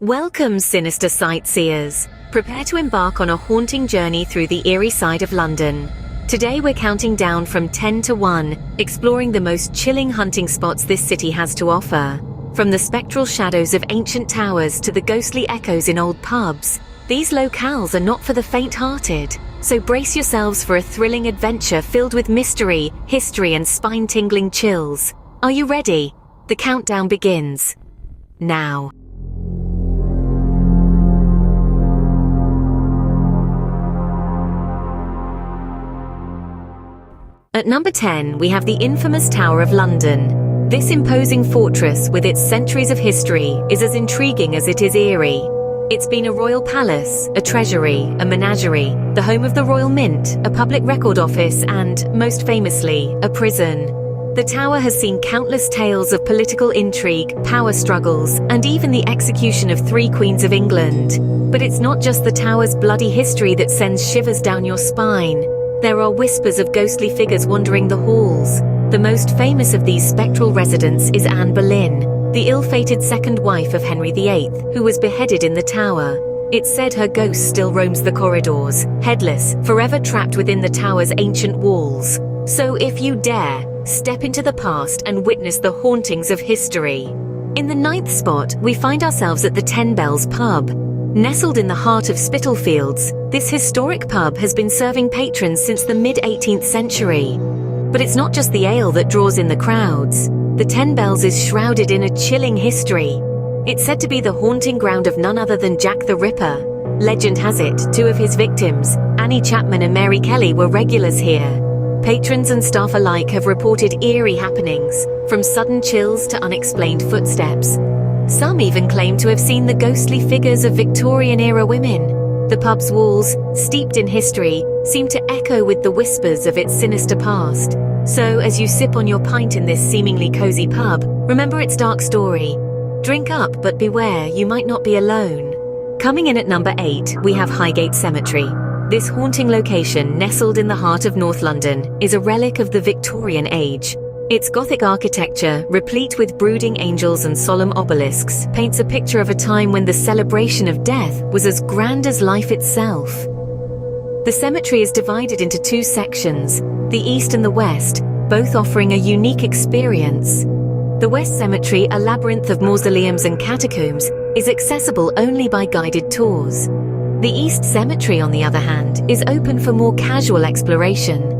Welcome, sinister sightseers. Prepare to embark on a haunting journey through the eerie side of London. Today we're counting down from 10 to 1, exploring the most chilling hunting spots this city has to offer. From the spectral shadows of ancient towers to the ghostly echoes in old pubs, these locales are not for the faint-hearted. So brace yourselves for a thrilling adventure filled with mystery, history, and spine-tingling chills. Are you ready? The countdown begins now. At number 10, we have the infamous Tower of London. This imposing fortress, with its centuries of history, is as intriguing as it is eerie. It's been a royal palace, a treasury, a menagerie, the home of the Royal Mint, a public record office, and, most famously, a prison. The tower has seen countless tales of political intrigue, power struggles, and even the execution of 3 queens of England. But it's not just the tower's bloody history that sends shivers down your spine. There are whispers of ghostly figures wandering the halls. The most famous of these spectral residents is Anne Boleyn, the ill-fated second wife of Henry VIII, who was beheaded in the tower. It's said her ghost still roams the corridors, headless, forever trapped within the tower's ancient walls. So if you dare, step into the past and witness the hauntings of history. In the 9th spot, we find ourselves at the 10 Bells Pub. Nestled in the heart of Spitalfields, this historic pub has been serving patrons since the mid-18th century. But it's not just the ale that draws in the crowds. The 10 Bells is shrouded in a chilling history. It's said to be the haunting ground of none other than Jack the Ripper. Legend has it, 2 of his victims, Annie Chapman and Mary Kelly, were regulars here. Patrons and staff alike have reported eerie happenings, from sudden chills to unexplained footsteps. Some even claim to have seen the ghostly figures of Victorian-era women. The pub's walls, steeped in history, seem to echo with the whispers of its sinister past. So, as you sip on your pint in this seemingly cozy pub, remember its dark story. Drink up, but beware, you might not be alone. Coming in at number 8, we have Highgate Cemetery. This haunting location, nestled in the heart of North London, is a relic of the Victorian age. Its Gothic architecture, replete with brooding angels and solemn obelisks, paints a picture of a time when the celebration of death was as grand as life itself. The cemetery is divided into 2 sections, the east and the west, both offering a unique experience. The West Cemetery, a labyrinth of mausoleums and catacombs, is accessible only by guided tours. The East Cemetery, on the other hand, is open for more casual exploration.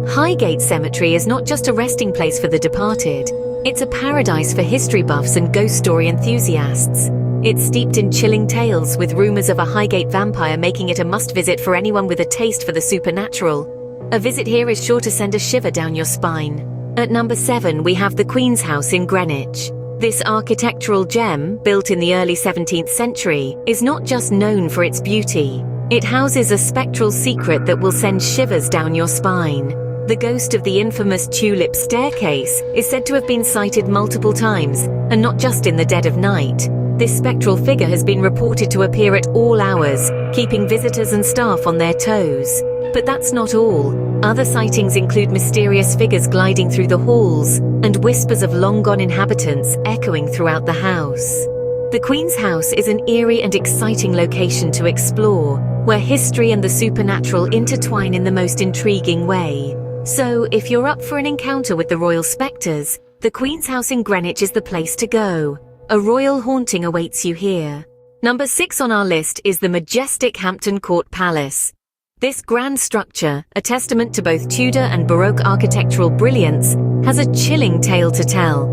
Highgate Cemetery is not just a resting place for the departed. It's a paradise for history buffs and ghost story enthusiasts. It's steeped in chilling tales, with rumors of a Highgate vampire making it a must-visit for anyone with a taste for the supernatural. A visit here is sure to send a shiver down your spine. At number 7, we have the Queen's House in Greenwich. This architectural gem, built in the early 17th century, is not just known for its beauty. It houses a spectral secret that will send shivers down your spine. The ghost of the infamous Tulip Staircase is said to have been sighted multiple times, and not just in the dead of night. This spectral figure has been reported to appear at all hours, keeping visitors and staff on their toes. But that's not all. Other sightings include mysterious figures gliding through the halls, and whispers of long-gone inhabitants echoing throughout the house. The Queen's House is an eerie and exciting location to explore, where history and the supernatural intertwine in the most intriguing way. So, if you're up for an encounter with the royal spectres, the Queen's House in Greenwich is the place to go. A royal haunting awaits you here. Number 6 on our list is the majestic Hampton Court Palace. This grand structure, a testament to both Tudor and Baroque architectural brilliance, has a chilling tale to tell.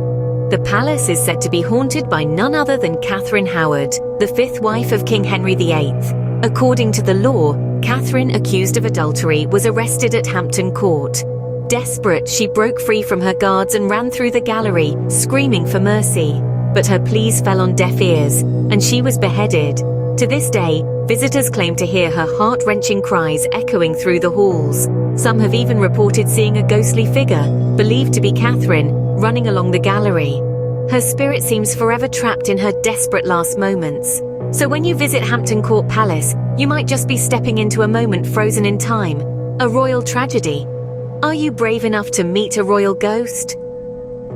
The palace is said to be haunted by none other than Catherine Howard, the 5th wife of King Henry VIII. According to the law, Catherine, accused of adultery, was arrested at Hampton Court. Desperate, she broke free from her guards and ran through the gallery, screaming for mercy. But her pleas fell on deaf ears, and she was beheaded. To this day, visitors claim to hear her heart-wrenching cries echoing through the halls. Some have even reported seeing a ghostly figure, believed to be Catherine, running along the gallery. Her spirit seems forever trapped in her desperate last moments. So when you visit Hampton Court Palace, you might just be stepping into a moment frozen in time, a royal tragedy. Are you brave enough to meet a royal ghost?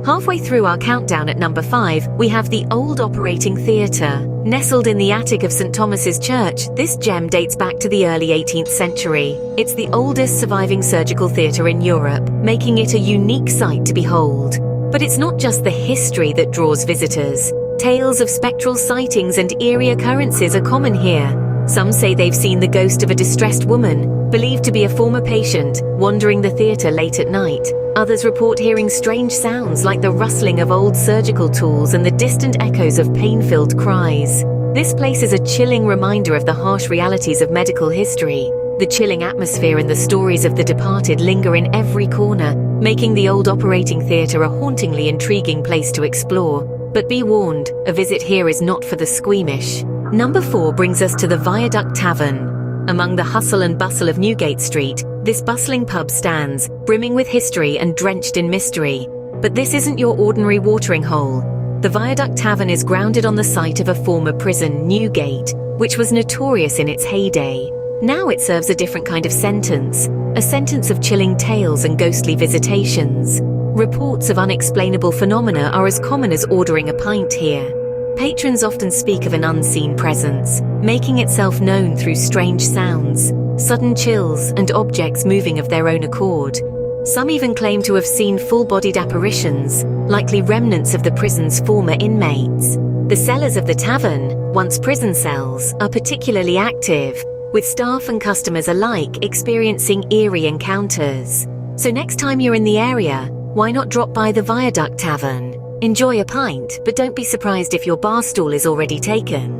Halfway through our countdown at number 5, we have the Old Operating Theatre. Nestled in the attic of St. Thomas's Church, this gem dates back to the early 18th century. It's the oldest surviving surgical theatre in Europe, making it a unique sight to behold. But it's not just the history that draws visitors. Tales of spectral sightings and eerie occurrences are common here. Some say they've seen the ghost of a distressed woman, believed to be a former patient, wandering the theatre late at night. Others report hearing strange sounds like the rustling of old surgical tools and the distant echoes of pain-filled cries. This place is a chilling reminder of the harsh realities of medical history. The chilling atmosphere and the stories of the departed linger in every corner, making the Old Operating Theatre a hauntingly intriguing place to explore. But be warned, a visit here is not for the squeamish. Number 4 brings us to the Viaduct Tavern. Among the hustle and bustle of Newgate Street, this bustling pub stands, brimming with history and drenched in mystery. But this isn't your ordinary watering hole. The Viaduct Tavern is grounded on the site of a former prison, Newgate, which was notorious in its heyday. Now it serves a different kind of sentence, a sentence of chilling tales and ghostly visitations. Reports of unexplainable phenomena are as common as ordering a pint here. Patrons often speak of an unseen presence, making itself known through strange sounds, sudden chills, and objects moving of their own accord. Some even claim to have seen full-bodied apparitions, likely remnants of the prison's former inmates. The cellars of the tavern, once prison cells, are particularly active, with staff and customers alike experiencing eerie encounters. So next time you're in the area, why not drop by the Viaduct Tavern? Enjoy a pint, but don't be surprised if your bar stool is already taken.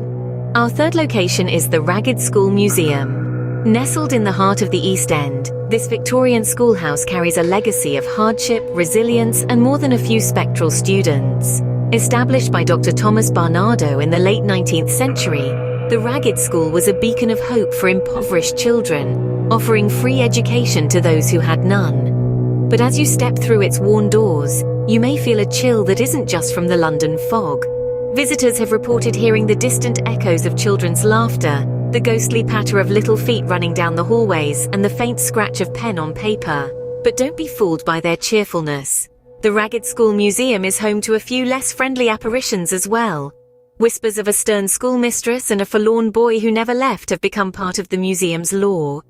Our third location is the Ragged School Museum. Nestled in the heart of the East End, this Victorian schoolhouse carries a legacy of hardship, resilience, and more than a few spectral students. Established by Dr. Thomas Barnardo in the late 19th century, the Ragged School was a beacon of hope for impoverished children, offering free education to those who had none. But as you step through its worn doors, you may feel a chill that isn't just from the London fog. Visitors have reported hearing the distant echoes of children's laughter, the ghostly patter of little feet running down the hallways, and the faint scratch of pen on paper. But don't be fooled by their cheerfulness. The Ragged School Museum is home to a few less friendly apparitions as well. Whispers of a stern schoolmistress and a forlorn boy who never left have become part of the museum's lore.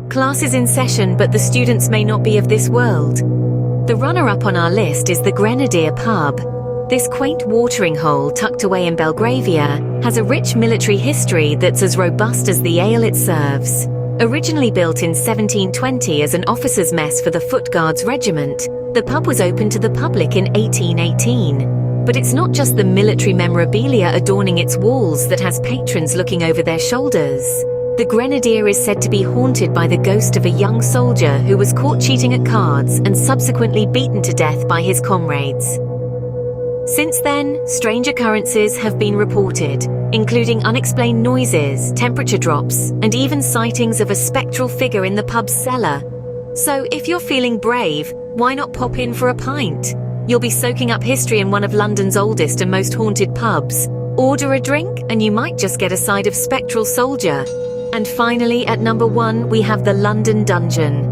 Class is in session, but the students may not be of this world. The runner-up on our list is the Grenadier Pub. This quaint watering hole tucked away in Belgravia has a rich military history that's as robust as the ale it serves. Originally built in 1720 as an officers' mess for the Foot Guards Regiment, the pub was opened to the public in 1818. But it's not just the military memorabilia adorning its walls that has patrons looking over their shoulders. The Grenadier is said to be haunted by the ghost of a young soldier who was caught cheating at cards and subsequently beaten to death by his comrades. Since then, strange occurrences have been reported, including unexplained noises, temperature drops, and even sightings of a spectral figure in the pub's cellar. So if you're feeling brave, why not pop in for a pint? You'll be soaking up history in one of London's oldest and most haunted pubs. Order a drink and you might just get a side of spectral soldier. And finally, at number 1, we have the London Dungeon.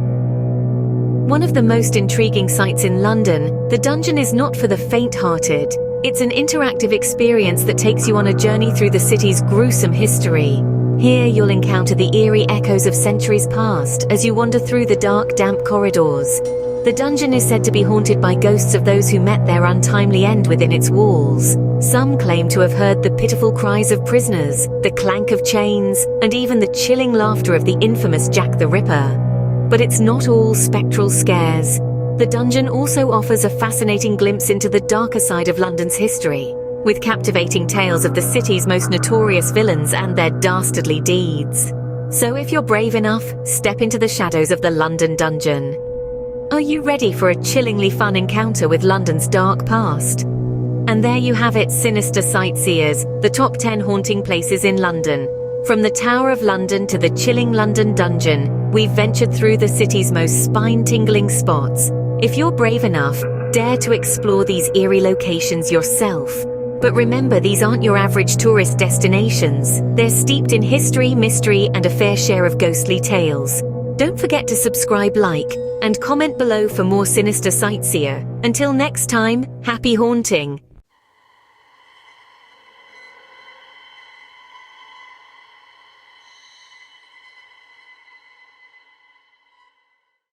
One of the most intriguing sights in London, the Dungeon is not for the faint-hearted. It's an interactive experience that takes you on a journey through the city's gruesome history. Here you'll encounter the eerie echoes of centuries past as you wander through the dark, damp corridors. The dungeon is said to be haunted by ghosts of those who met their untimely end within its walls. Some claim to have heard the pitiful cries of prisoners, the clank of chains, and even the chilling laughter of the infamous Jack the Ripper. But it's not all spectral scares. The dungeon also offers a fascinating glimpse into the darker side of London's history, with captivating tales of the city's most notorious villains and their dastardly deeds. So if you're brave enough, step into the shadows of the London Dungeon. Are you ready for a chillingly fun encounter with London's dark past? And there you have it, sinister sightseers, the top 10 haunting places in London. From the Tower of London to the chilling London Dungeon, we've ventured through the city's most spine-tingling spots. If you're brave enough, dare to explore these eerie locations yourself. But remember, these aren't your average tourist destinations. They're steeped in history, mystery, and a fair share of ghostly tales. Don't forget to subscribe, like, and comment below for more sinister sightseer. Until next time, happy haunting!